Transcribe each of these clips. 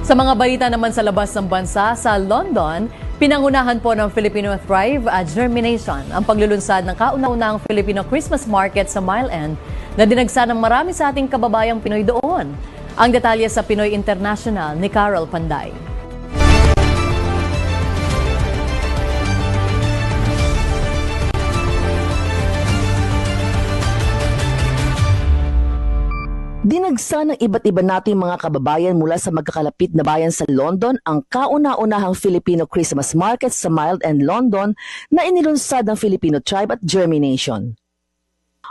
Sa mga balita naman sa labas ng bansa, sa London, pinangunahan po ng Filipino Thrive at Germination ang paglulunsad ng kauna-unahang Filipino Christmas Market sa Mile End na dinagsa ng marami sa ating kababayang Pinoy doon. Ang detalye sa Pinoy International ni Carol Panday. Dinagsa ng iba't iba nating mga kababayan mula sa magkakalapit na bayan sa London ang kauna-unahang Filipino Christmas Market sa Mile End, London na inilunsad ng Filipino Thrive at Germination.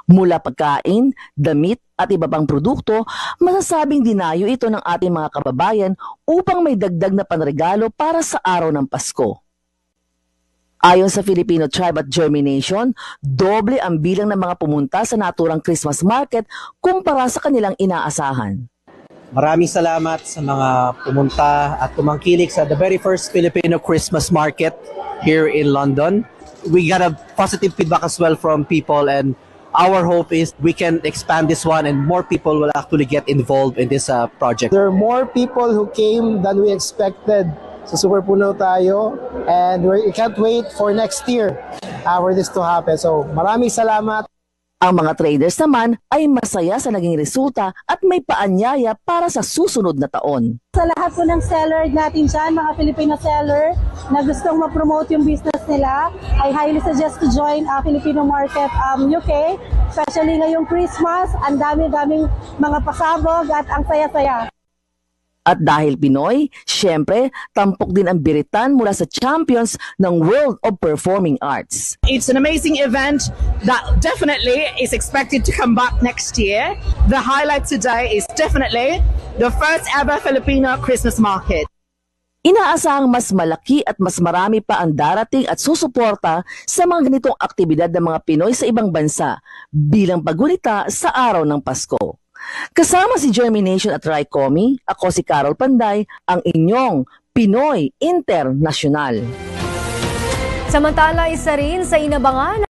Mula pagkain, damit at iba pang produkto, masasabing dinayo ito ng ating mga kababayan upang may dagdag na panregalo para sa araw ng Pasko. Ayon sa Filipino Thrive at Germination, doble ang bilang ng mga pumunta sa naturang Christmas market kumpara sa kanilang inaasahan. Maraming salamat sa mga pumunta at tumangkilik sa the very first Filipino Christmas market here in London. We got a positive feedback as well from people, and our hope is we can expand this one and more people will actually get involved in this project. There are more people who came than we expected. So super puno tayo, and we can't wait for next year for this to happen. So maraming salamat. Ang mga traders naman ay masaya sa naging resulta at may paanyaya para sa susunod na taon. Sa lahat po ng seller natin dyan, mga Filipino seller na gustong ma-promote yung business nila, I highly suggest to join Filipino Market UK. Especially ngayong Christmas, ang dami-daming mga pasabog at ang saya-saya. At dahil Pinoy, syempre, tampok din ang biritan mula sa champions ng World of Performing Arts. It's an amazing event that definitely is expected to come back next year. The highlight today is definitely the first ever Filipino Christmas market. Inaasahang mas malaki at mas marami pa ang darating at susuporta sa mga ganitong aktibidad ng mga Pinoy sa ibang bansa bilang paggunita sa araw ng Pasko. Kasama si Germination at Rycomi, ako si Carol Panday, ang inyong Pinoy International. Samantala, isa rin sa inabangan